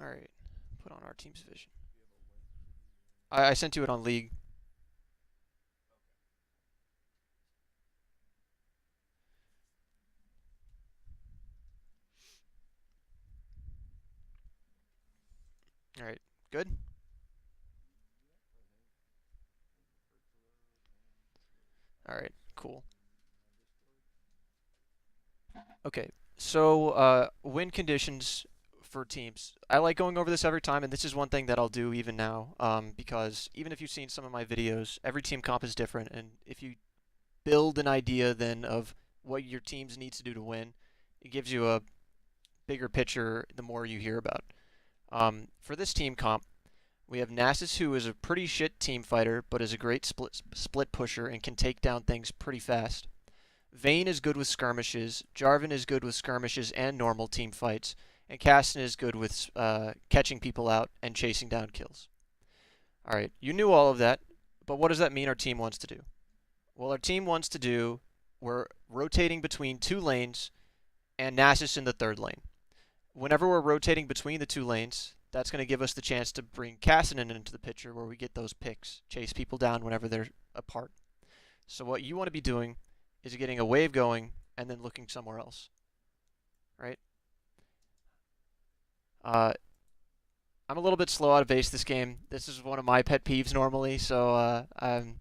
Alright, put on our team's vision. I sent you it on League. Alright, good? Alright, cool. Okay, so win conditions for teams. I like going over this every time, and this is one thing that I'll do even now, because even if you've seen some of my videos, every team comp is different, and if you build an idea then of what your teams needs to do to win, it gives you a bigger picture the more you hear about. For this team comp, we have Nasus, who is a pretty shit team fighter, but is a great split pusher and can take down things pretty fast. Vayne is good with skirmishes, Jarvan is good with skirmishes and normal team fights, and Caston is good with catching people out and chasing down kills. Alright, you knew all of that, but what does that mean our team wants to do? Well, our team wants to do, we're rotating between two lanes and Nasus in the third lane. Whenever we're rotating between the two lanes, that's going to give us the chance to bring Cassinan into the picture where we get those picks, chase people down whenever they're apart. So what you want to be doing is getting a wave going and then looking somewhere else, right? I'm a little bit slow out of base this game. This is one of my pet peeves normally, so I'm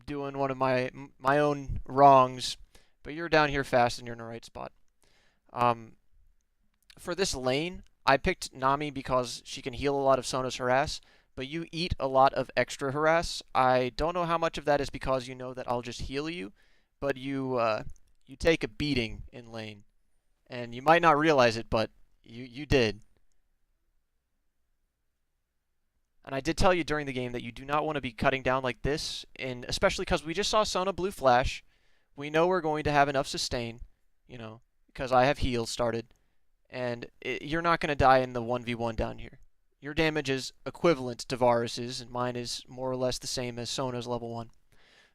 doing one of my own wrongs. But you're down here fast and you're in the right spot. For this lane, I picked Nami because she can heal a lot of Sona's harass, but you eat a lot of extra harass. I don't know how much of that is because you know that I'll just heal you, but you take a beating in lane, and you might not realize it, but you did. And I did tell you during the game that you do not want to be cutting down like this, and especially because we just saw Sona blue flash. We know we're going to have enough sustain, because I have heal started, and you're not going to die in the 1v1 down here. Your damage is equivalent to Varus's, and mine is more or less the same as Sona's level 1.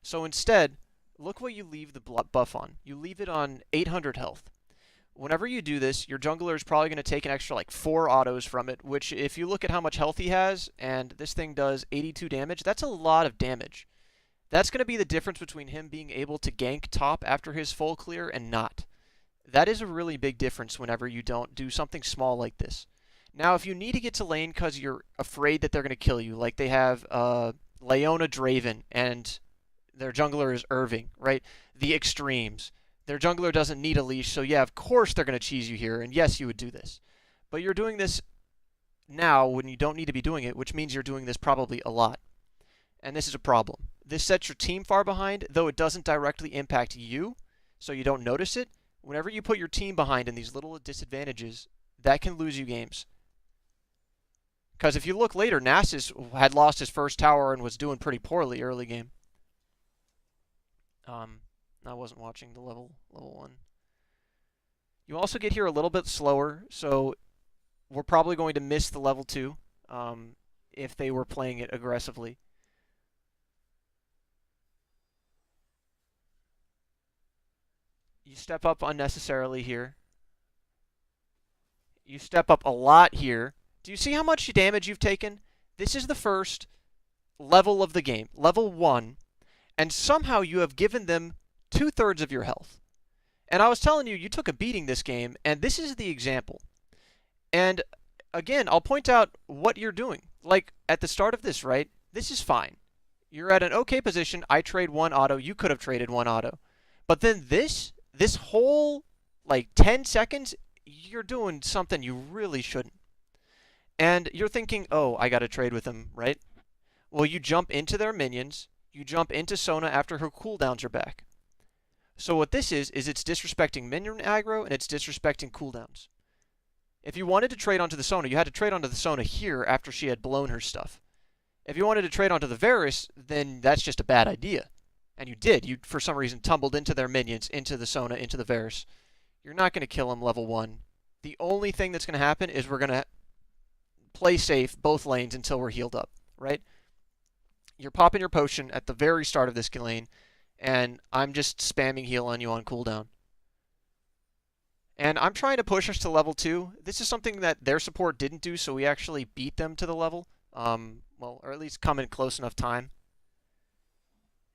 So instead, look what you leave the buff on. You leave it on 800 health. Whenever you do this, your jungler is probably going to take an extra like 4 autos from it, which if you look at how much health he has, and this thing does 82 damage, that's a lot of damage. That's going to be the difference between him being able to gank top after his full clear and not. That is a really big difference whenever you don't do something small like this. Now, if you need to get to lane because you're afraid that they're going to kill you, like they have Leona Draven and their jungler is Irving, right? The extremes. Their jungler doesn't need a leash, so yeah, of course they're going to cheese you here, and yes, you would do this. But you're doing this now when you don't need to be doing it, which means you're doing this probably a lot. And this is a problem. This sets your team far behind, though it doesn't directly impact you, so you don't notice it. Whenever you put your team behind in these little disadvantages, that can lose you games. Because if you look later, Nasus had lost his first tower and was doing pretty poorly early game. I wasn't watching the level 1. You also get here a little bit slower, so we're probably going to miss the level 2 if they were playing it aggressively. You step up unnecessarily here. You step up a lot here. Do you see how much damage you've taken? This is the first level of the game, level 1, and somehow you have given them 2/3 of your health. And I was telling you, you took a beating this game, and this is the example. And again, I'll point out what you're doing. Like, at the start of this, right? This is fine. You're at an okay position. I trade 1 auto. You could have traded 1 auto. But then this whole, like, 10 seconds, you're doing something you really shouldn't. And you're thinking, oh, I got to trade with them, right? Well, you jump into their minions. You jump into Sona after her cooldowns are back. So what this is it's disrespecting minion aggro and it's disrespecting cooldowns. If you wanted to trade onto the Sona, you had to trade onto the Sona here after she had blown her stuff. If you wanted to trade onto the Varus, then that's just a bad idea. And you did. You, for some reason, tumbled into their minions, into the Sona, into the Varus. You're not going to kill him level 1. The only thing that's going to happen is we're going to play safe both lanes until we're healed up, right? You're popping your potion at the very start of this lane, and I'm just spamming heal on you on cooldown. And I'm trying to push us to level 2. This is something that their support didn't do, so we actually beat them to the level. Well, or at least come in close enough time.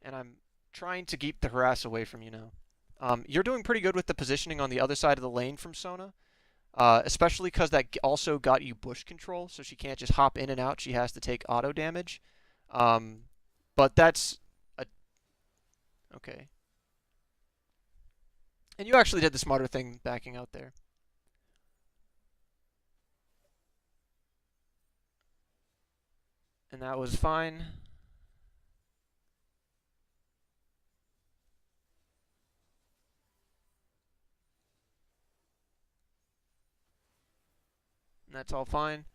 And I'm trying to keep the harass away from you now. You're doing pretty good with the positioning on the other side of the lane from Sona, especially because that also got you bush control, so she can't just hop in and out. She has to take auto damage. Um, but that's a, okay. And you actually did the smarter thing backing out there. And that was fine. And that's all fine.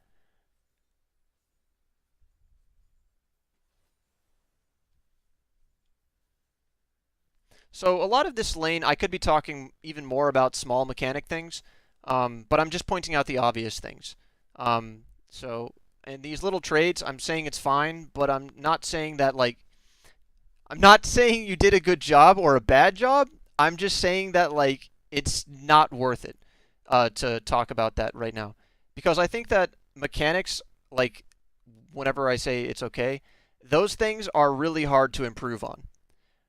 So a lot of this lane, I could be talking even more about small mechanic things, but I'm just pointing out the obvious things. So, and these little trades, I'm saying it's fine, but I'm not saying that like I'm not saying you did a good job or a bad job. I'm just saying that like it's not worth it to talk about that right now, because I think that mechanics, like whenever I say it's okay, those things are really hard to improve on.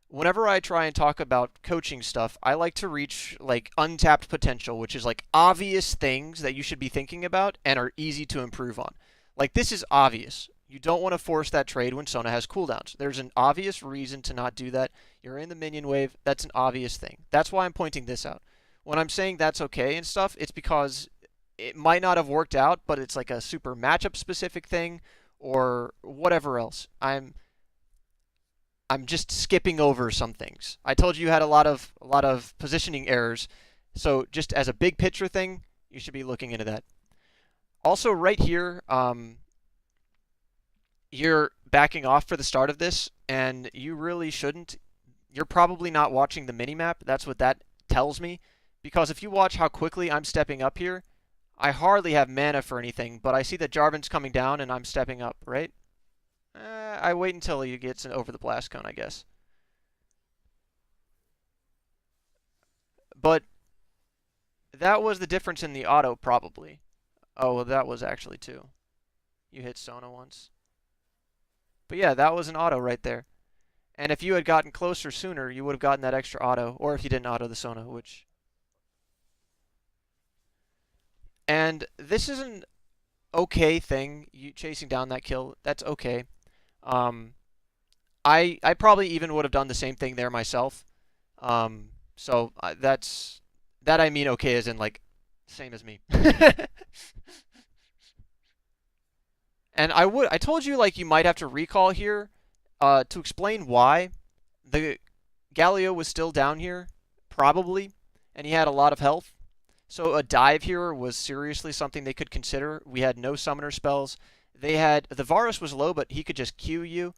Whenever I try and talk about coaching stuff, I like to reach like untapped potential, which is like obvious things that you should be thinking about and are easy to improve on. Like this is obvious. You don't want to force that trade when Sona has cooldowns. There's an obvious reason to not do that. You're in the minion wave. That's an obvious thing. That's why I'm pointing this out. When I'm saying that's okay and stuff, it's because it might not have worked out, but it's like a super matchup specific thing or whatever else. I'm just skipping over some things. I told you had a lot of positioning errors. So just as a big picture thing, you should be looking into that. Also, right here, you're backing off for the start of this, and you really shouldn't. You're probably not watching the minimap. That's what that tells me. Because if you watch how quickly I'm stepping up here, I hardly have mana for anything, but I see that Jarvan's coming down and I'm stepping up, right? I wait until he gets over the blast cone, I guess. But that was the difference in the auto, probably. Oh, well, that was actually two. You hit Sona once. But yeah, that was an auto right there. And if you had gotten closer sooner, you would have gotten that extra auto. Or if you didn't auto the Sona, which... And this is an okay thing, you chasing down that kill. That's okay. Um, I probably even would have done the same thing there myself. So that's... That I mean okay as in, like, same as me. And I told you like you might have to recall here to explain why the Galio was still down here, probably, and he had a lot of health. So a dive here was seriously something they could consider. We had no summoner spells. They had the Varus was low, but he could just Q you,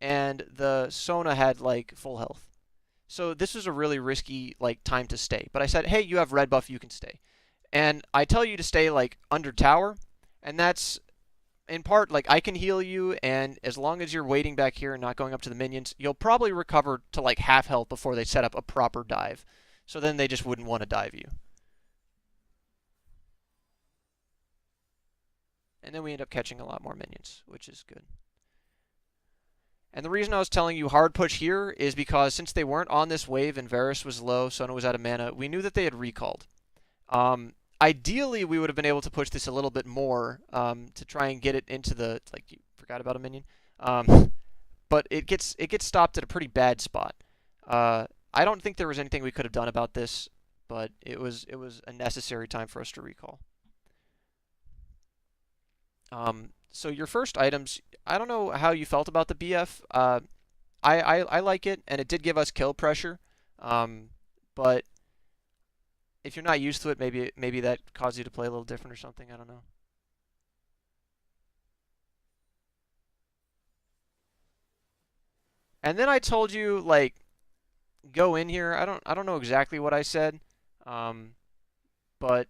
and the Sona had like full health. So this was a really risky like time to stay. But I said, hey, you have red buff, you can stay. And I tell you to stay like under tower, and that's in part, like, I can heal you, and as long as you're waiting back here and not going up to the minions, you'll probably recover to, like, half health before they set up a proper dive. So then they just wouldn't want to dive you. And then we end up catching a lot more minions, which is good. And the reason I was telling you hard push here is because since they weren't on this wave and Varus was low, Sona was out of mana, we knew that they had recalled. Ideally, we would have been able to push this a little bit more to try and get it into the... Like, you forgot about a minion? But it gets stopped at a pretty bad spot. I don't think there was anything we could have done about this, but it was a necessary time for us to recall. So your first items, I don't know how you felt about the BF. I like it, and it did give us kill pressure. But if you're not used to it, maybe that caused you to play a little different or something. I don't know. And then I told you like go in here. I don't know exactly what I said, um, but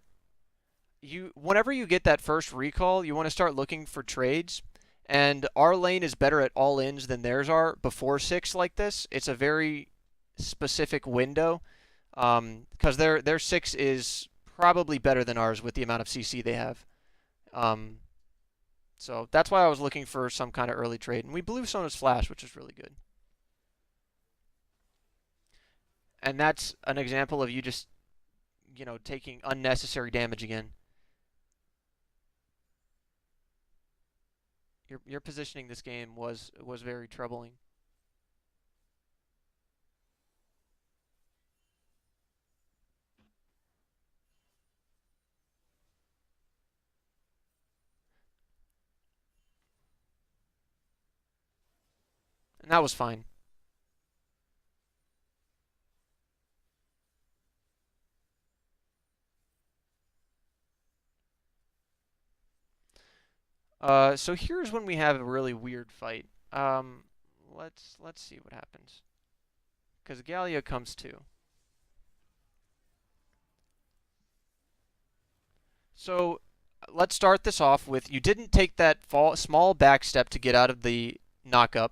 whenever you get that first recall, you want to start looking for trades. And our lane is better at all ins than theirs are before 6 like this. It's a very specific window because their 6 is probably better than ours with the amount of CC they have. Um, so that's why I was looking for some kind of early trade. And we blew Sona's flash, which is really good. And that's an example of you just, taking unnecessary damage again. Your positioning this game was very troubling. And that was fine. So here's when we have a really weird fight. Let's see what happens. Because Gallia comes too. So let's start this off with you didn't take that small back step to get out of the knockup.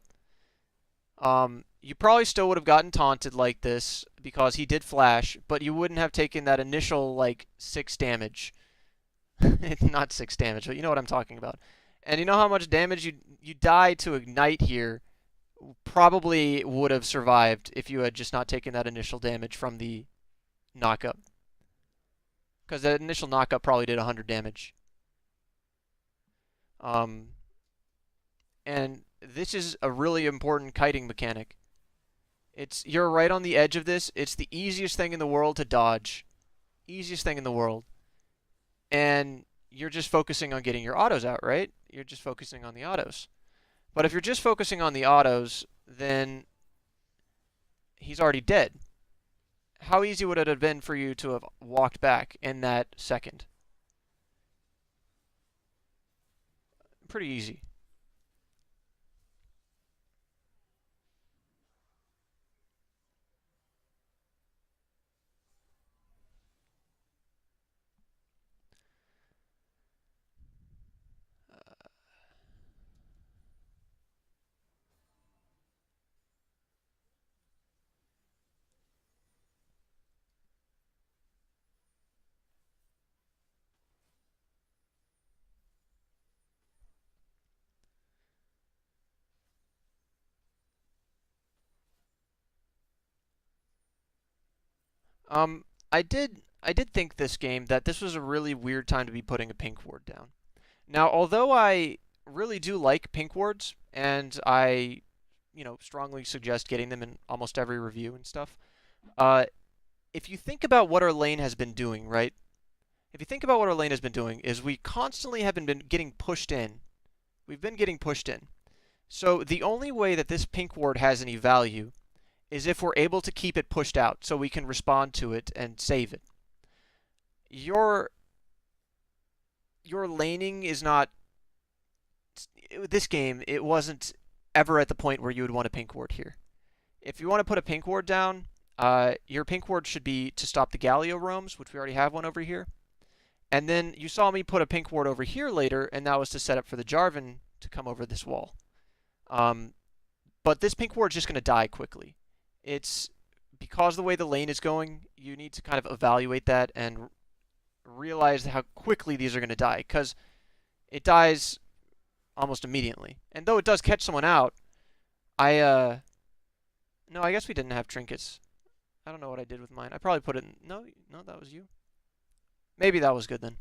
You probably still would have gotten taunted like this because he did flash, but you wouldn't have taken that initial like 6 damage. Not 6 damage, but you know what I'm talking about. And you know how much damage you die to ignite here probably would have survived if you had just not taken that initial damage from the knockup. Because that initial knockup probably did 100 damage. And this is a really important kiting mechanic. You're right on the edge of this. It's the easiest thing in the world to dodge. Easiest thing in the world. And you're just focusing on getting your autos out, right? You're just focusing on the autos. But if you're just focusing on the autos, then he's already dead. How easy would it have been for you to have walked back in that second? Pretty easy. I did think this game that this was a really weird time to be putting a pink ward down. Now, although I really do like pink wards, and I, strongly suggest getting them in almost every review and stuff, if you think about what our lane has been doing, right? If you think about what our lane has been doing, is we constantly have been getting pushed in. We've been getting pushed in. So the only way that this pink ward has any value is if we're able to keep it pushed out so we can respond to it and save it. Your laning is not... This game, it wasn't ever at the point where you would want a pink ward here. If you want to put a pink ward down, your pink ward should be to stop the Galio roams, which we already have one over here. And then you saw me put a pink ward over here later, and that was to set up for the Jarvan to come over this wall. But this pink ward is just going to die quickly. It's because the way the lane is going, you need to kind of evaluate that and realize how quickly these are going to die, because it dies almost immediately. And though it does catch someone out, no, I guess we didn't have trinkets. I don't know what I did with mine. I probably put it in... No, that was you. Maybe that was good then.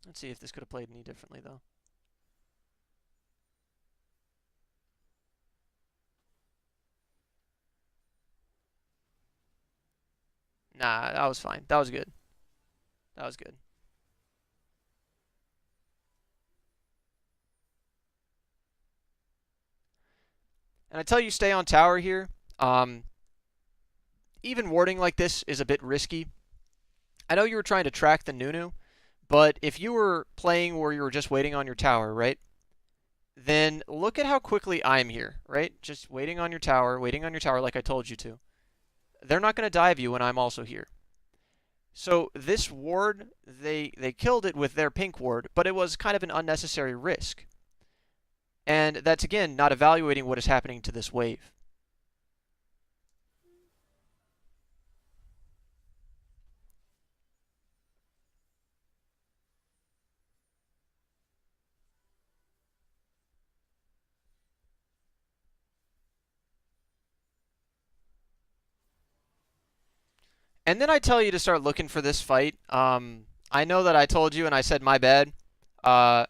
Let's see if this could have played any differently, though. Nah, that was fine. That was good. That was good. And I tell you, stay on tower here. Even warding like this is a bit risky. I know you were trying to track the Nunu, but if you were playing where you were just waiting on your tower, right? Then look at how quickly I'm here, right? Just waiting on your tower like I told you to. They're not going to dive you when I'm also here. So this ward, they killed it with their pink ward, but it was kind of an unnecessary risk. And that's, again, not evaluating what is happening to this wave. And then I tell you to start looking for this fight. I know that I told you and I said my bad. Uh,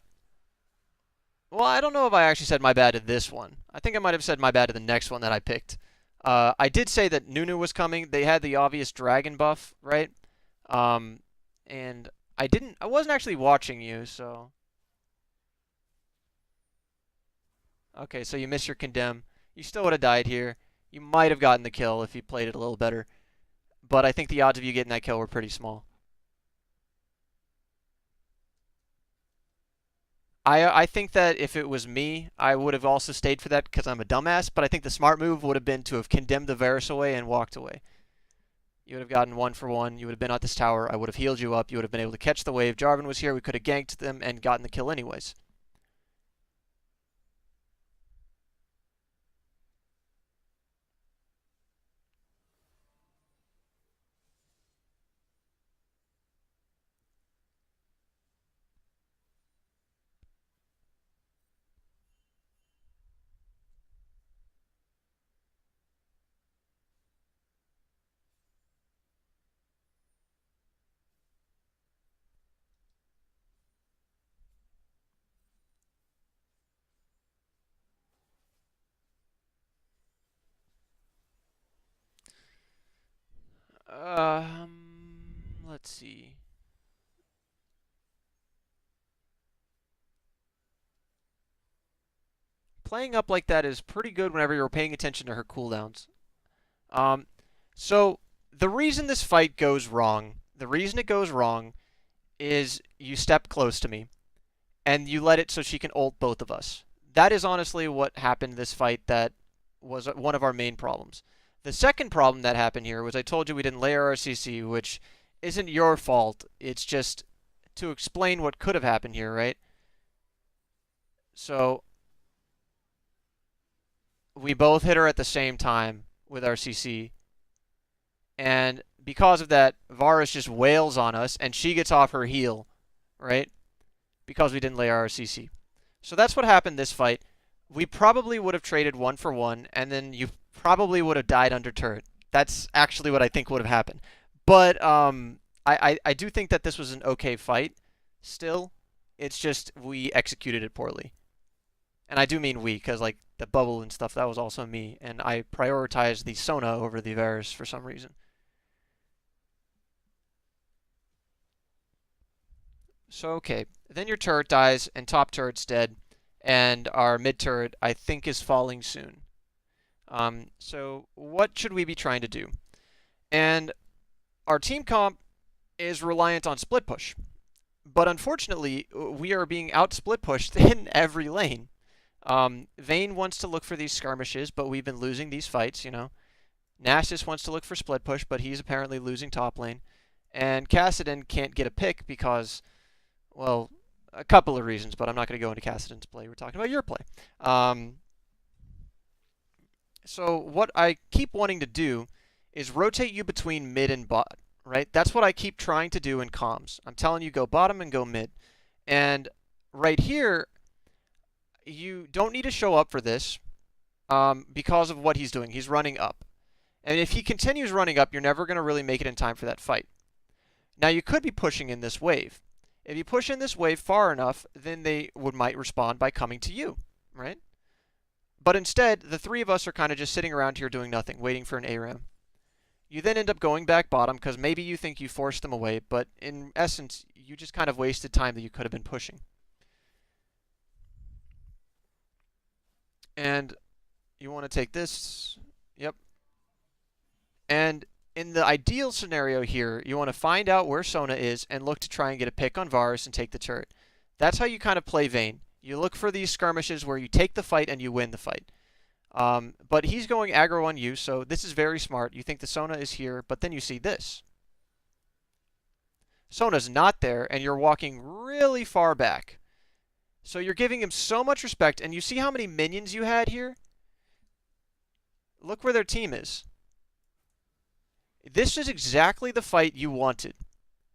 well, I don't know if I actually said my bad to this one. I think I might have said my bad to the next one that I picked. I did say that Nunu was coming. They had the obvious dragon buff, right? Um, and I wasn't actually watching you, so. Okay, so you missed your condemn. You still would have died here. You might have gotten the kill if you played it a little better. But I think the odds of you getting that kill were pretty small. I think that if it was me, I would have also stayed for that because I'm a dumbass, but I think the smart move would have been to have condemned the Varus away and walked away. You would have gotten 1-for-1. You would have been at this tower. I would have healed you up. You would have been able to catch the wave. Jarvan was here. We could have ganked them and gotten the kill anyways. Let's see. Playing up like that is pretty good whenever you're paying attention to her cooldowns. Um, so the reason this fight goes wrong, the reason it goes wrong is you step close to me and you let it so she can ult both of us. That is honestly what happened this fight that was one of our main problems. The second problem that happened here was I told you we didn't layer our CC, which isn't your fault. It's just to explain what could have happened here, right? So we both hit her at the same time with our CC. And because of that, Varus just wails on us, and she gets off her heal, right? Because we didn't layer our CC. So that's what happened this fight. We probably would have traded 1-for-1, and then you probably would have died under turret. That's actually what I think would have happened. But I do think that this was an okay fight still. It's just we executed it poorly. And I do mean we, because like the bubble and stuff, that was also me. And I prioritized the Sona over the Varus for some reason. So, okay. Then your turret dies, and top turret's dead. And our mid turret, I think, is falling soon. So what should we be trying to do? And our team comp is reliant on split push. But unfortunately, we are being out split pushed in every lane. Vayne wants to look for these skirmishes, but we've been losing these fights, you know. Nasus wants to look for split push, but he's apparently losing top lane. And Kassadin can't get a pick because, well, a couple of reasons, but I'm not going to go into Kassadin's play. We're talking about your play. So what I keep wanting to do is rotate you between mid and bot, right? That's what I keep trying to do in comms. I'm telling you go bottom and go mid. And right here, you don't need to show up for this because of what he's doing. He's running up. And if he continues running up, you're never going to really make it in time for that fight. Now, you could be pushing in this wave. If you push in this wave far enough, then they might respond by coming to you, right? But instead, the three of us are kind of just sitting around here doing nothing, waiting for an ARAM. You then end up going back bottom because maybe you think you forced them away, but in essence, you just kind of wasted time that you could have been pushing. And you want to take this. Yep. And in the ideal scenario here, you want to find out where Sona is and look to try and get a pick on Varus and take the turret. That's how you kind of play Vayne. You look for these skirmishes where you take the fight and you win the fight. But he's going aggro on you, so this is very smart. You think the Sona is here, but then you see this. Sona's not there, and you're walking really far back. So you're giving him so much respect, and you see how many minions you had here? Look where their team is. This is exactly the fight you wanted.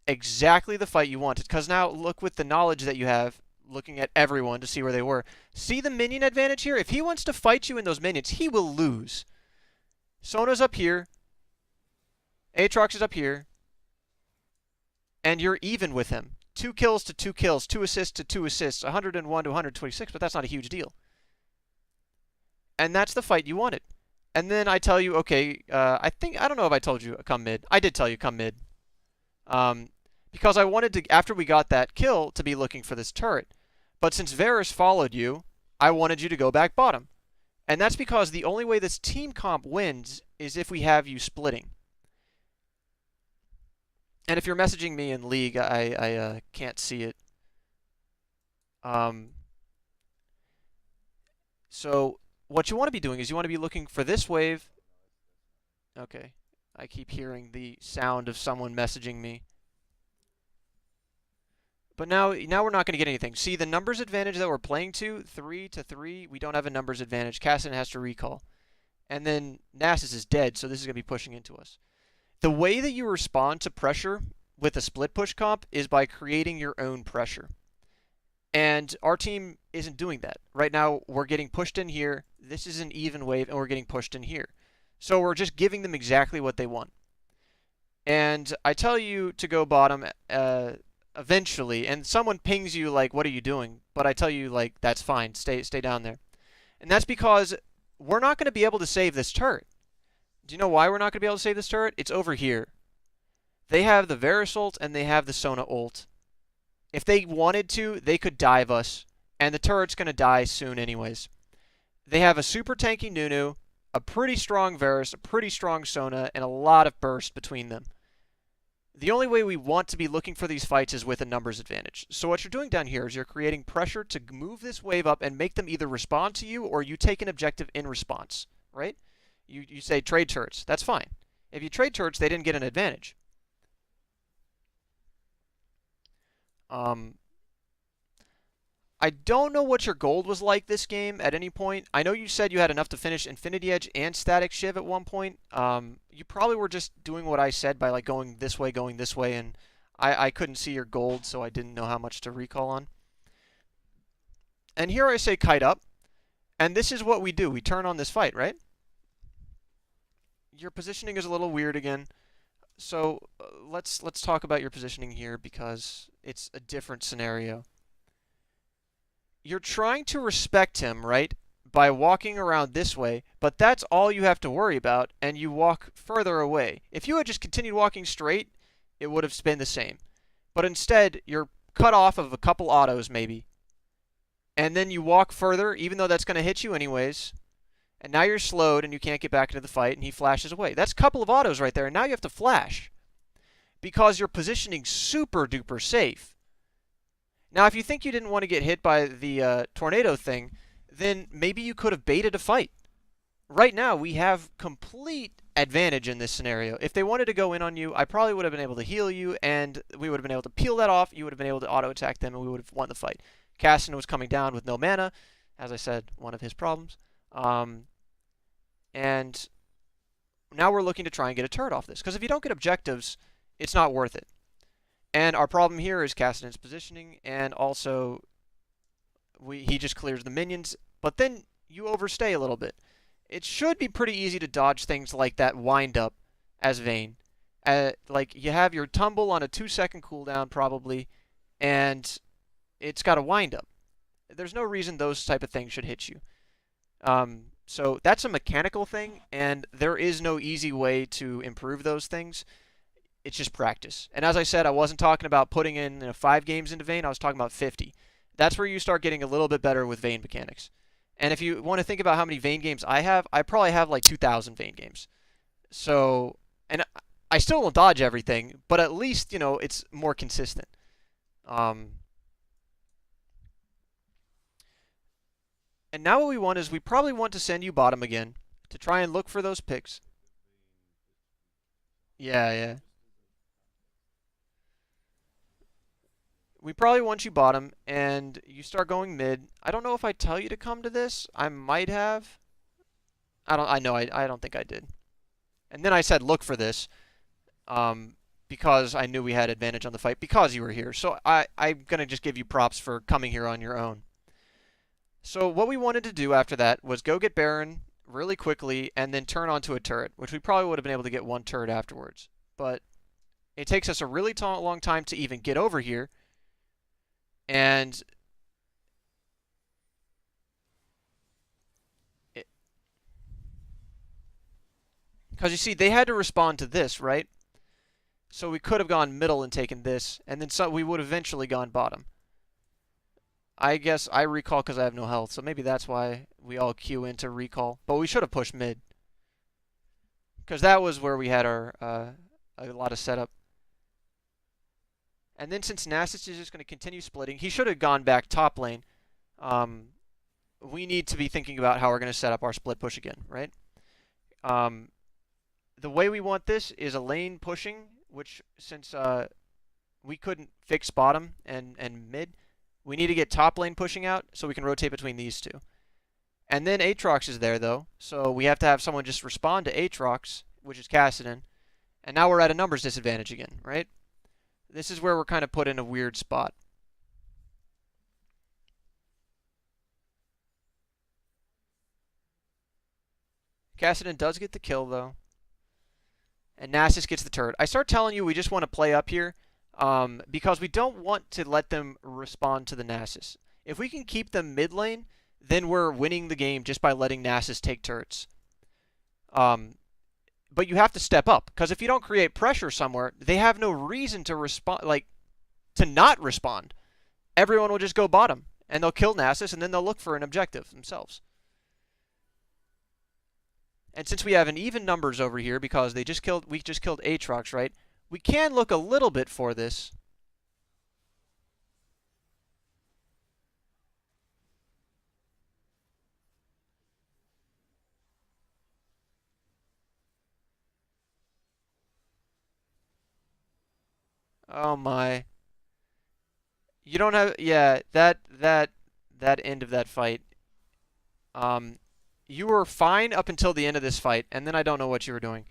Exactly the fight you wanted. Because now look with the knowledge that you have, looking at everyone to see where they were. See the minion advantage here? If he wants to fight you in those minions, he will lose. Sona's up here. Aatrox is up here, and you're even with him. 2 kills to 2 kills, 2 assists to 2 assists, 101 to 126, but that's not a huge deal. And that's the fight you wanted. And then I tell you, okay, I don't know if I told you come mid. I did tell you come mid. Because I wanted to, after we got that kill, to be looking for this turret. But since Varus followed you, I wanted you to go back bottom. And that's because the only way this team comp wins is if we have you splitting. And if you're messaging me in League, I can't see it. So what you want to be doing is you want to be looking for this wave. Okay. I keep hearing the sound of someone messaging me. But now we're not going to get anything. See, the numbers advantage that we're playing to, 3 to 3, we don't have a numbers advantage. Cassin has to recall. And then Nasus is dead, so this is going to be pushing into us. The way that you respond to pressure with a split push comp is by creating your own pressure. And our team isn't doing that. Right now, we're getting pushed in here. This is an even wave, and we're getting pushed in here. So we're just giving them exactly what they want. And I tell you to go bottom eventually, and someone pings you like, what are you doing? But I tell you, like, that's fine. Stay down there. And that's because we're not going to be able to save this turret. Do you know why we're not going to be able to save this turret? It's over here. They have the Varus ult and they have the Sona ult. If they wanted to, they could dive us, and the turret's going to die soon anyways. They have a super tanky Nunu, a pretty strong Varus, a pretty strong Sona, and a lot of burst between them. The only way we want to be looking for these fights is with a numbers advantage. So what you're doing down here is you're creating pressure to move this wave up and make them either respond to you or you take an objective in response, right? You say trade turrets. That's fine. If you trade turrets, they didn't get an advantage. I don't know what your gold was like this game at any point. I know you said you had enough to finish Infinity Edge and Static Shiv at one point. You probably were just doing what I said by like going this way, and I couldn't see your gold, so I didn't know how much to recall on. And here I say kite up, and this is what we do. We turn on this fight, right? Your positioning is a little weird again. So let's talk about your positioning here because it's a different scenario. You're trying to respect him, right, by walking around this way, but that's all you have to worry about, and you walk further away. If you had just continued walking straight, it would have been the same. But instead, you're cut off of a couple autos, maybe. And then you walk further, even though that's going to hit you anyways. And now you're slowed, and you can't get back into the fight, and he flashes away. That's a couple of autos right there, and now you have to flash. Because you're positioning super duper safe. Now, if you think you didn't want to get hit by the tornado thing, then maybe you could have baited a fight. Right now, we have complete advantage in this scenario. If they wanted to go in on you, I probably would have been able to heal you, and we would have been able to peel that off. You would have been able to auto-attack them, and we would have won the fight. Cassin was coming down with no mana. As I said, one of his problems. And now we're looking to try and get a turret off this. Because if you don't get objectives, it's not worth it. And our problem here is Cassidon's positioning, and also he just clears the minions, but then you overstay a little bit. It should be pretty easy to dodge things like that wind-up as Vayne. Like, you have your tumble on a 2-second cooldown, probably, and it's got a wind-up. There's no reason those type of things should hit you. So that's a mechanical thing, and there is no easy way to improve those things. It's just practice. And as I said, I wasn't talking about putting in 5 games into Vayne. I was talking about 50. That's where you start getting a little bit better with Vayne mechanics. And if you want to think about how many Vayne games I have, I probably have like 2,000 Vayne games. So, and I still won't dodge everything, but at least, you know, it's more consistent. And now what we want is we probably want to send you bottom again to try and look for those picks. Yeah. We probably want you bottom, and you start going mid. I don't know if I tell you to come to this. I might have. I don't think I did. And then I said look for this, because I knew we had advantage on the fight because you were here. So I'm gonna just give you props for coming here on your own. So what we wanted to do after that was go get Baron really quickly and then turn onto a turret, which we probably would have been able to get one turret afterwards. but it takes us a really long time to even get over here. And because you see, they had to respond to this, right? So we could have gone middle and taken this, and then we would have eventually gone bottom. I guess I recall because I have no health, so maybe that's why we all queue into recall. But we should have pushed mid, because that was where we had our a lot of setup. And then since Nasus is just going to continue splitting, he should have gone back top lane. We need to be thinking about how we're going to set up our split push again, right? The way we want this is a lane pushing, which since we couldn't fix bottom and mid, we need to get top lane pushing out so we can rotate between these two. And then Aatrox is there, though, so we have to have someone just respond to Aatrox, which is Kassadin. And now we're at a numbers disadvantage again, right? This is where we're kind of put in a weird spot. Kassadin does get the kill, though. And Nasus gets the turret. I start telling you we just want to play up here because we don't want to let them respond to the Nasus. If we can keep them mid lane, then we're winning the game just by letting Nasus take turrets. But you have to step up, because if you don't create pressure somewhere, they have no reason to respond, like, to not respond. Everyone will just go bottom, and they'll kill Nasus, and then they'll look for an objective themselves. And since we have an even numbers over here, because we just killed Aatrox, right? We can look a little bit for this. Oh my. You don't have, yeah, that end of that fight. You were fine up until the end of this fight, and then I don't know what you were doing.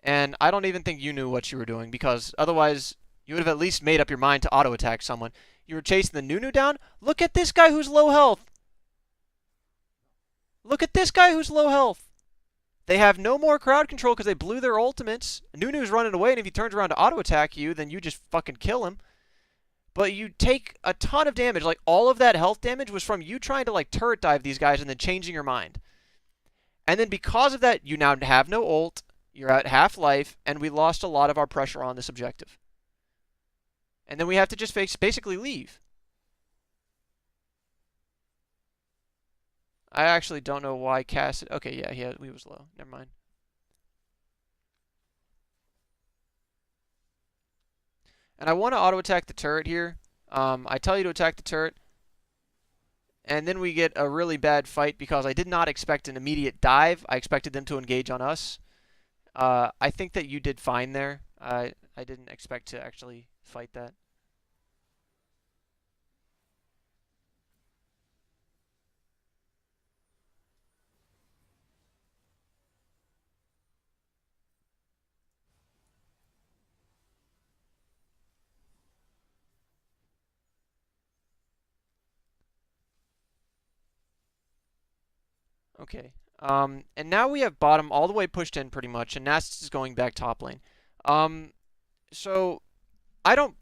And I don't even think you knew what you were doing, because otherwise you would have at least made up your mind to auto-attack someone. You were chasing the Nunu down? Look at this guy who's low health! Look at this guy who's low health! They have no more crowd control because they blew their ultimates. Nunu's running away, and if he turns around to auto-attack you, then you just fucking kill him. But you take a ton of damage. Like, all of that health damage was from you trying to, like, turret dive these guys and then changing your mind. And then because of that, you now have no ult, you're at half life, and we lost a lot of our pressure on this objective. And then we have to just basically leave. I actually don't know why Cass... Okay, yeah, he was low. Never mind. And I want to auto-attack the turret here. I tell you to attack the turret. And then we get a really bad fight because I did not expect an immediate dive. I expected them to engage on us. I think that you did fine there. I didn't expect to actually fight that. Okay. And now we have bottom all the way pushed in pretty much, and Nasus is going back top lane. So I don't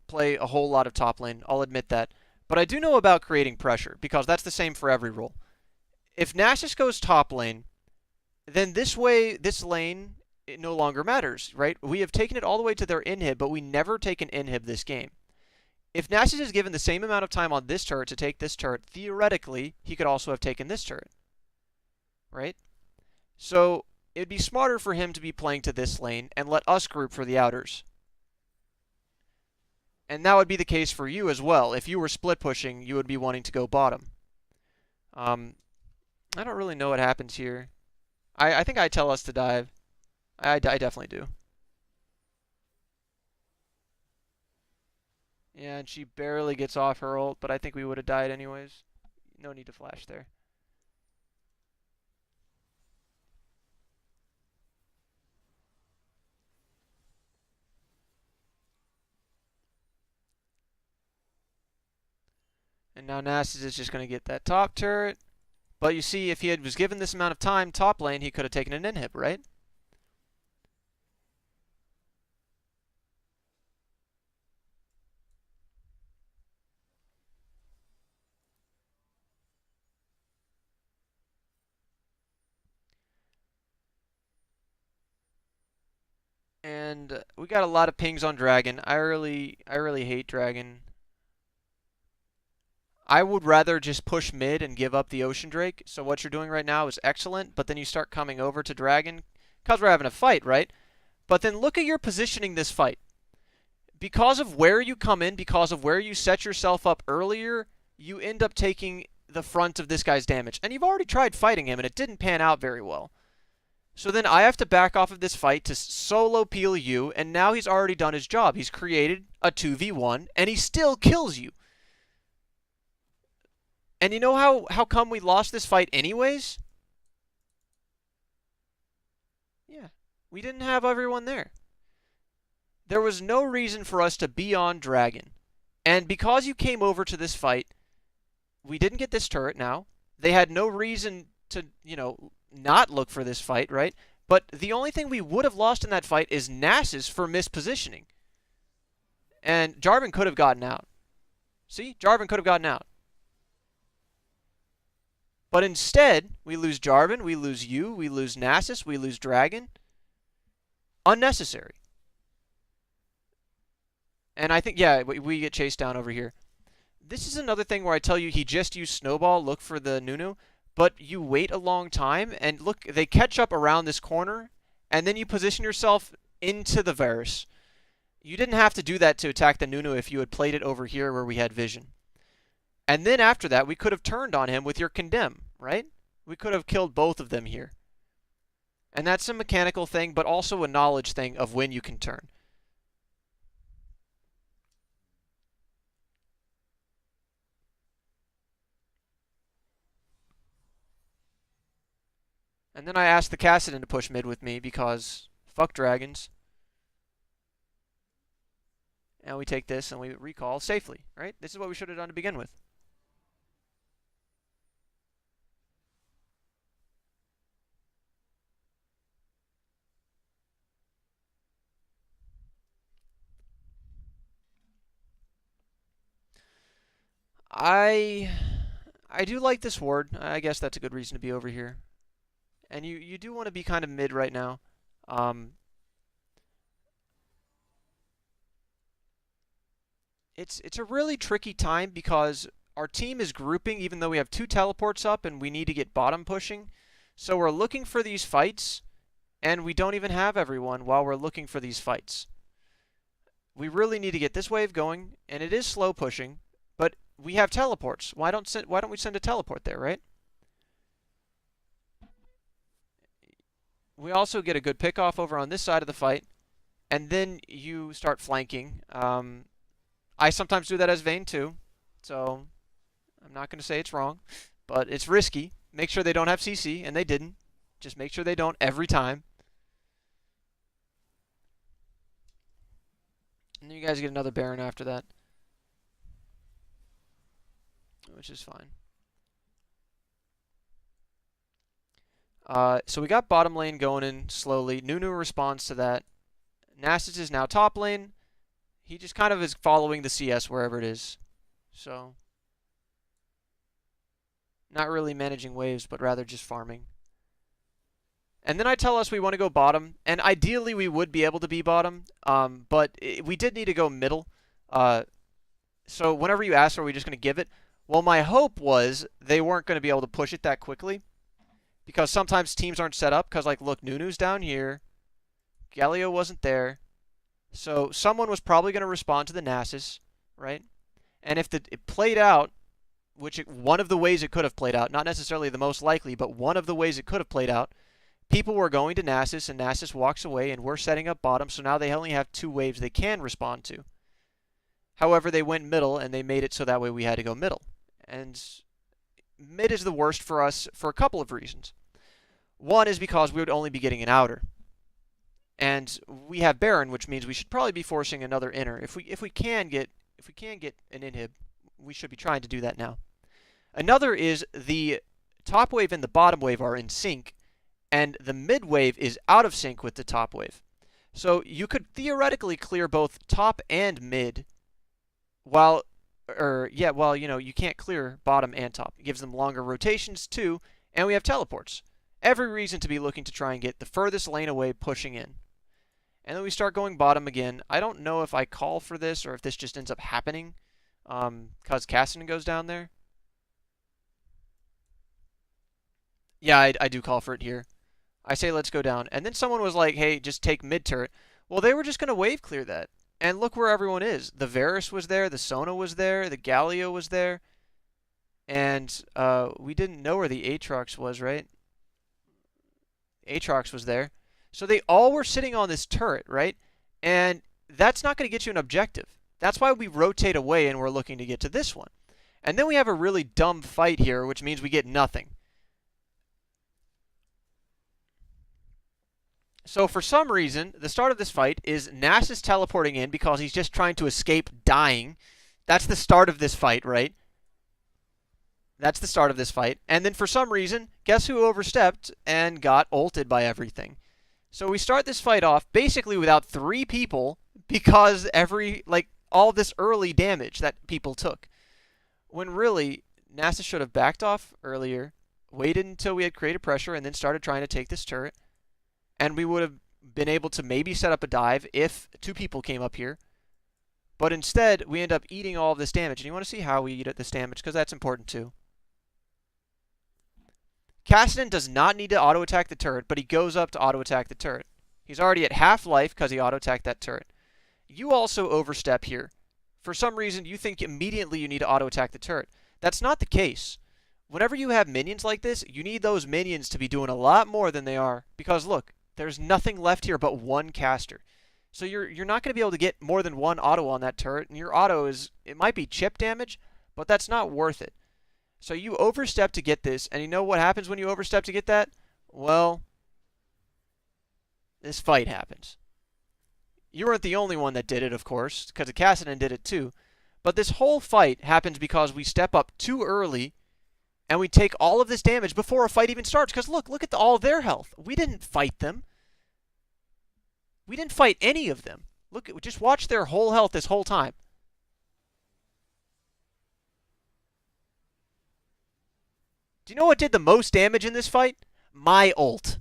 play a whole lot of top lane, I'll admit that. But I do know about creating pressure, because that's the same for every role. If Nasus goes top lane, then this lane, it no longer matters, right? We have taken it all the way to their inhib, but we never take an inhib this game. If Nasus is given the same amount of time on this turret to take this turret, theoretically, he could also have taken this turret. Right? So it'd be smarter for him to be playing to this lane and let us group for the outers. And that would be the case for you as well. If you were split pushing, you would be wanting to go bottom. I don't really know what happens here. I think I tell us to dive. I definitely do. Yeah, and she barely gets off her ult, but I think we would have died anyways. No need to flash there. And now Nasus is just going to get that top turret. But you see, if he was given this amount of time top lane, he could have taken an inhib, right? And we got a lot of pings on Dragon. I really hate Dragon. I would rather just push mid and give up the Ocean Drake. So what you're doing right now is excellent, but then you start coming over to Dragon because we're having a fight, right? But then look at your positioning this fight. Because of where you come in, because of where you set yourself up earlier, you end up taking the front of this guy's damage. And you've already tried fighting him, and it didn't pan out very well. So then I have to back off of this fight to solo peel you, and now he's already done his job. He's created a 2v1, and he still kills you. And you know how come we lost this fight anyways? Yeah, we didn't have everyone there. There was no reason for us to be on Dragon. And because you came over to this fight, we didn't get this turret now. They had no reason to, not look for this fight, right? But the only thing we would have lost in that fight is Nasus for mispositioning. And Jarvan could have gotten out. See? Jarvan could have gotten out. But instead, we lose Jarvan, we lose you, we lose Nasus, we lose Dragon. Unnecessary. And I think, yeah, we get chased down over here. This is another thing where I tell you he just used Snowball, look for the Nunu, but you wait a long time, and look, they catch up around this corner, and then you position yourself into the Varus. You didn't have to do that to attack the Nunu if you had played it over here where we had vision. And then after that, we could have turned on him with your Condemn, right? We could have killed both of them here. And that's a mechanical thing, but also a knowledge thing of when you can turn. And then I asked the Kassadin to push mid with me because fuck dragons. And we take this and we recall safely, right? This is what we should have done to begin with. I do like this ward. I guess that's a good reason to be over here. And you do want to be kind of mid right now. It's a really tricky time because our team is grouping even though we have 2 teleports up and we need to get bottom pushing. So we're looking for these fights and we don't even have everyone while we're looking for these fights. We really need to get this wave going, and it is slow pushing, but we have teleports. Why don't we send a teleport there, right? We also get a good pick off over on this side of the fight, and then you start flanking. I sometimes do that as Vayne too, so I'm not going to say it's wrong, but it's risky. Make sure they don't have CC, and they didn't. Just make sure they don't every time. And then you guys get another Baron after that, which is fine. So we got bottom lane going in slowly. Nunu responds to that. Nasus is now top lane. He just kind of is following the CS wherever it is. So, not really managing waves, but rather just farming. And then I tell us we want to go bottom, and ideally we would be able to be bottom, but we did need to go middle. So whenever you ask, are we just going to give it? Well, my hope was they weren't going to be able to push it that quickly, because sometimes teams aren't set up, because, like, look, Nunu's down here. Galio wasn't there. So someone was probably going to respond to the Nasus, right? And if it played out, one of the ways it could have played out, not necessarily the most likely, but one of the ways it could have played out, people were going to Nasus, and Nasus walks away, and we're setting up bottom, so now they only have 2 waves they can respond to. However, they went middle, and they made it so that way we had to go middle. And mid is the worst for us for a couple of reasons. One is because we would only be getting an outer. And we have Baron, which means we should probably be forcing another inner. If we can get an inhib, we should be trying to do that now. Another is the top wave and the bottom wave are in sync, and the mid wave is out of sync with the top wave. So you could theoretically clear both top and mid, while you can't clear bottom and top. It gives them longer rotations too, and we have teleports. Every reason to be looking to try and get the furthest lane away pushing in. And then we start going bottom again. I don't know if I call for this or if this just ends up happening because Cassidy goes down there. Yeah, I do call for it here. I say let's go down. And then someone was like, hey, just take mid turret. Well, they were just going to wave clear that. And look where everyone is. The Varus was there. The Sona was there. The Galio was there. And we didn't know where the Aatrox was, right? Aatrox was there. So they all were sitting on this turret, right? And that's not going to get you an objective. That's why we rotate away and we're looking to get to this one. And then we have a really dumb fight here, which means we get nothing. So for some reason, the start of this fight is Nass is teleporting in because he's just trying to escape dying. That's the start of this fight, right? That's the start of this fight. And then for some reason, guess who overstepped and got ulted by everything? So we start this fight off basically without 3 people because all this early damage that people took. When really, NASA should have backed off earlier, waited until we had created pressure, and then started trying to take this turret. And we would have been able to maybe set up a dive if 2 people came up here. But instead, we end up eating all of this damage. And you want to see how we eat this damage, because that's important too. Cassidy does not need to auto-attack the turret, but he goes up to auto-attack the turret. He's already at half life because he auto-attacked that turret. You also overstep here. For some reason, you think immediately you need to auto-attack the turret. That's not the case. Whenever you have minions like this, you need those minions to be doing a lot more than they are. Because look, there's nothing left here but 1 caster. So you're not going to be able to get more than 1 auto on that turret. And your auto it might be chip damage, but that's not worth it. So you overstep to get this, and you know what happens when you overstep to get that? Well, this fight happens. You weren't the only one that did it, of course, because Cassidy did it too. But this whole fight happens because we step up too early, and we take all of this damage before a fight even starts. Because look at all their health. We didn't fight them. We didn't fight any of them. Just watch their whole health this whole time. Do you know what did the most damage in this fight? My ult.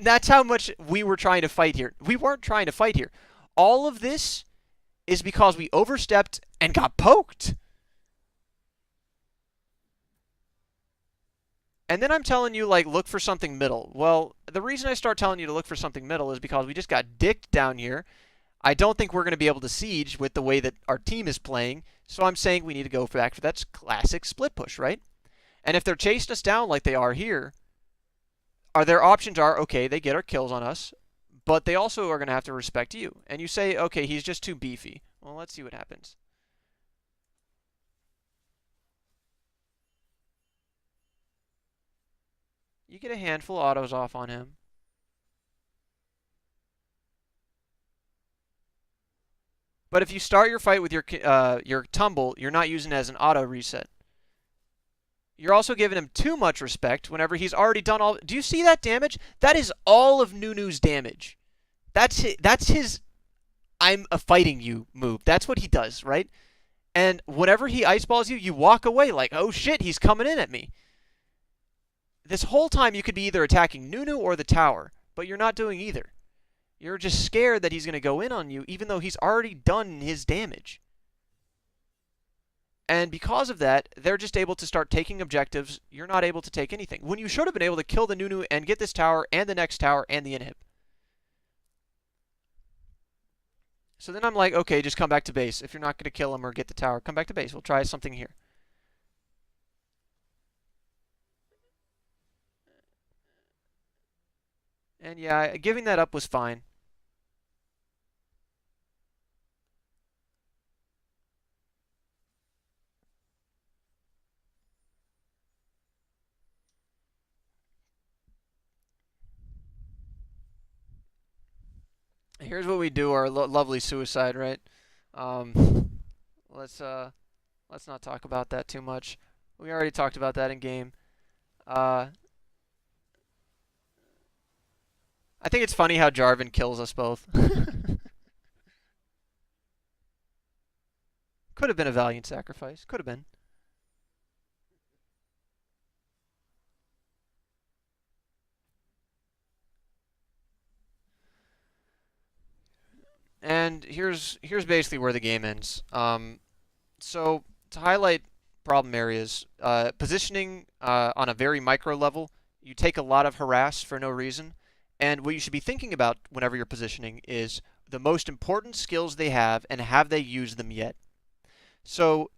That's how much we were trying to fight here. We weren't trying to fight here. All of this is because we overstepped and got poked. And then I'm telling you, look for something middle. Well, the reason I start telling you to look for something middle is because we just got dicked down here. I don't think we're going to be able to siege with the way that our team is playing. So I'm saying we need to go back for that classic split push, right? And if they're chasing us down like they are here, their options are, okay, they get our kills on us, but they also are going to have to respect you. And you say, okay, he's just too beefy. Well, let's see what happens. You get a handful of autos off on him. But if you start your fight with your tumble, you're not using it as an auto reset. You're also giving him too much respect whenever he's already done all... Do you see that damage? That is all of Nunu's damage. That's his I'm fighting you move. That's what he does, right? And whenever he ice balls you, you walk away like, oh shit, he's coming in at me. This whole time you could be either attacking Nunu or the tower, but you're not doing either. You're just scared that he's going to go in on you, even though he's already done his damage. And because of that, they're just able to start taking objectives. You're not able to take anything. When you should have been able to kill the Nunu and get this tower and the next tower and the inhib. So then I'm like, okay, just come back to base. If you're not going to kill him or get the tower, come back to base. We'll try something here. And yeah, giving that up was fine. Here's what we do, our lovely suicide, right? Let's not talk about that too much. We already talked about that in game. I think it's funny how Jarvan kills us both. Could have been a valiant sacrifice. Could have been. and here's basically where the game ends. So to highlight problem areas, positioning on a very micro level, you take a lot of harass for no reason, and what you should be thinking about whenever you're positioning is the most important skills they have and have they used them yet. So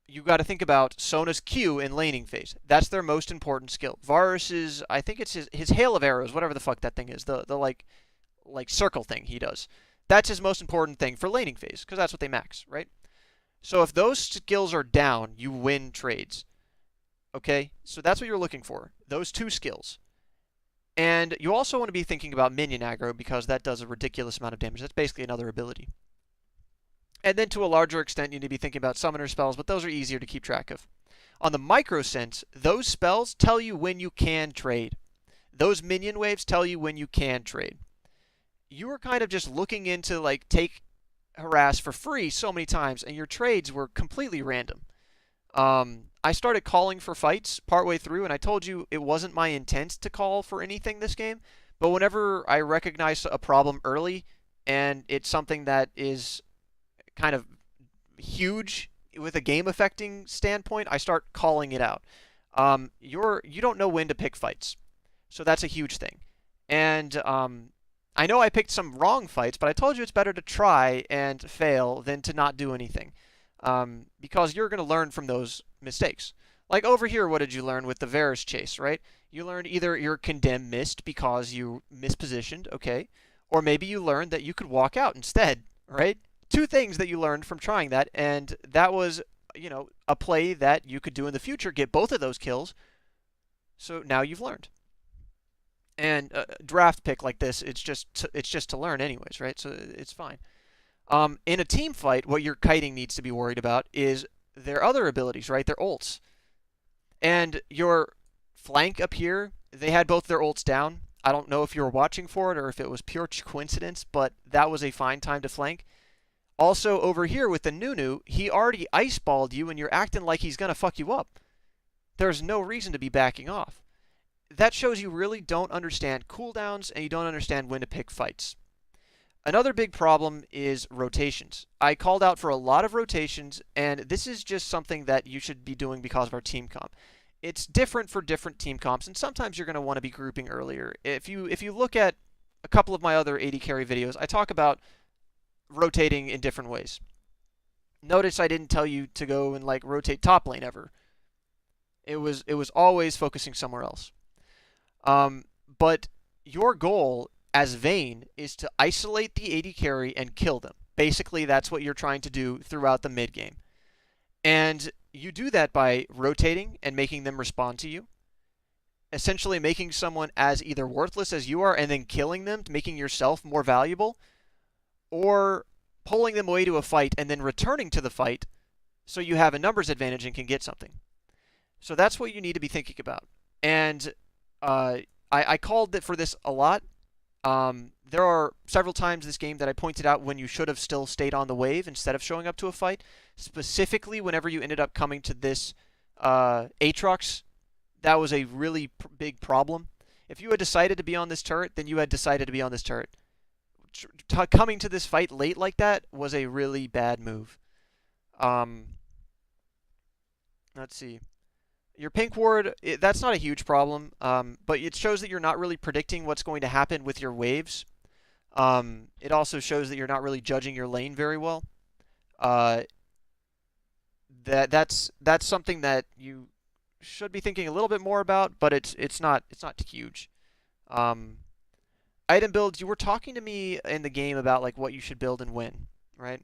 you got to think about Sona's Q in laning phase. That's their most important skill. Varus's, I think it's his hail of arrows, whatever the fuck that thing is, the like circle thing he does. That's his most important thing for laning phase because that's what they max, right? So if those skills are down, you win trades. Okay? So that's what you're looking for. Those two skills. And you also want to be thinking about minion aggro because that does a ridiculous amount of damage. That's basically another ability. And then to a larger extent, you need to be thinking about summoner spells, but those are easier to keep track of. On the micro sense, those spells tell you when you can trade. Those minion waves tell you when you can trade. You were kind of just looking into like take harass for free so many times, and your trades were completely random. I started calling for fights partway through, and I told you it wasn't my intent to call for anything this game. But whenever I recognize a problem early, and it's something that is kind of huge with a game affecting standpoint, I start calling it out. You don't know when to pick fights, so that's a huge thing. And I know I picked some wrong fights, but I told you it's better to try and fail than to not do anything, because you're going to learn from those mistakes. Like over here, what did you learn with the Varus chase, right? You learned either your condemn missed because you mispositioned, okay, or maybe you learned that you could walk out instead, right? Two things that you learned from trying that, and that was, a play that you could do in the future, get both of those kills. So now you've learned. And a draft pick like this, it's just to learn anyways, right? So it's fine. In a team fight, what your kiting needs to be worried about is their other abilities, right? Their ults. And your flank up here, they had both their ults down. I don't know if you were watching for it or if it was pure coincidence, but that was a fine time to flank. Also, over here with the Nunu, he already ice-balled you and you're acting like he's going to fuck you up. There's no reason to be backing off. That shows you really don't understand cooldowns and you don't understand when to pick fights. Another big problem is rotations. I called out for a lot of rotations, and this is just something that you should be doing because of our team comp. It's different for different team comps, and sometimes you're going to want to be grouping earlier. If you look at a couple of my other AD carry videos, I talk about rotating in different ways. Notice I didn't tell you to go and like rotate top lane ever. It was always focusing somewhere else. But your goal as Vayne is to isolate the AD carry and kill them. Basically, that's what you're trying to do throughout the mid game. And you do that by rotating and making them respond to you. Essentially making someone as either worthless as you are and then killing them, making yourself more valuable, or pulling them away to a fight and then returning to the fight so you have a numbers advantage and can get something. So that's what you need to be thinking about. And I called for this a lot. There are several times this game that I pointed out when you should have still stayed on the wave instead of showing up to a fight. Specifically, whenever you ended up coming to this Aatrox, that was a really big problem. If you had decided to be on this turret, then you had decided to be on this turret. Coming to this fight late like that was a really bad move. Let's see. Your pink ward, that's not a huge problem, but it shows that you're not really predicting what's going to happen with your waves. It also shows that you're not really judging your lane very well. That's something that you should be thinking a little bit more about, but it's not huge. Item builds, you were talking to me in the game about like what you should build and when, right?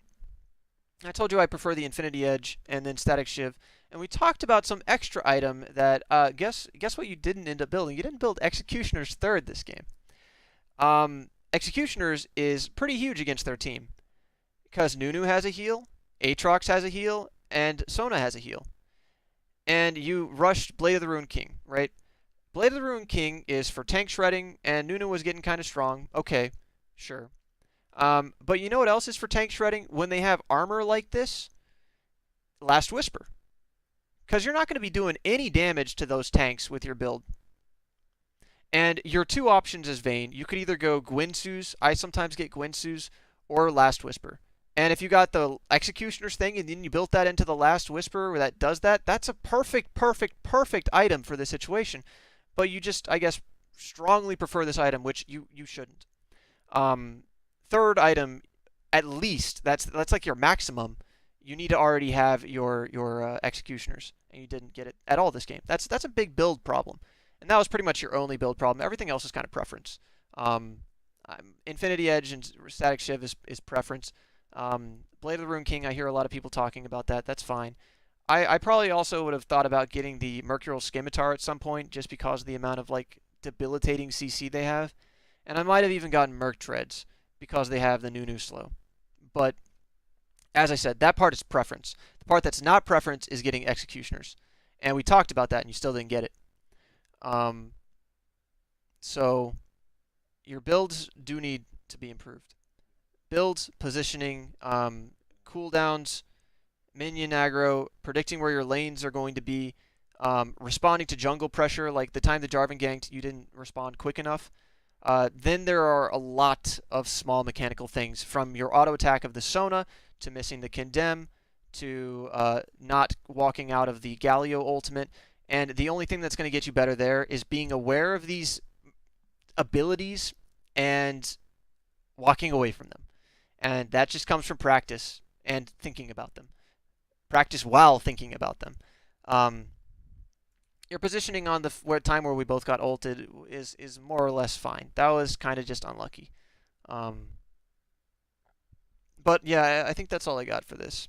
I told you I prefer the Infinity Edge and then Static Shiv. And we talked about some extra item that, guess what you didn't end up building? You didn't build Executioner's Third this game. Executioner's is pretty huge against their team. Because Nunu has a heal, Aatrox has a heal, and Sona has a heal. And you rushed Blade of the Ruined King, right? Blade of the Ruined King is for tank shredding, and Nunu was getting kind of strong. Okay, sure. But you know what else is for tank shredding? When they have armor like this, Last Whisper. Because you're not going to be doing any damage to those tanks with your build. And your two options is Vayne. You could either go Gwynsu's. I sometimes get Gwynsu's. or Last Whisper. And if you got the Executioner's thing and then you built that into the Last Whisper that does that, that's a perfect, perfect, perfect item for this situation. But you just, I guess, strongly prefer this item, which you shouldn't. Third item, at least that's like your maximum. You need to already have your executioners, and you didn't get it at all this game. That's a big build problem, and that was pretty much your only build problem. Everything else is kind of preference. Um, Infinity Edge and Static Shiv is preference. Blade of the Rune King, I hear a lot of people talking about that. That's fine. I probably also would have thought about getting the Mercurial Scimitar at some point, just because of the amount of like debilitating CC they have, and I might have even gotten Merc Treads because they have the new slow. But as I said, that part is preference. The part that's not preference is getting executioners, and we talked about that, and you still didn't get it. So your builds do need to be improved. Builds, positioning, cooldowns, minion aggro, predicting where your lanes are going to be, responding to jungle pressure. Like the time the Jarvan ganked, you didn't respond quick enough. Then there are a lot of small mechanical things, from your auto attack of the Sona to missing the Condemn to not walking out of the Galio ultimate. And the only thing that's going to get you better there is being aware of these abilities and walking away from them. And that just comes from practice and thinking about them. Practice while thinking about them. Your positioning on the time where we both got ulted is more or less fine. That was kind of just unlucky. But yeah, I think that's all I got for this.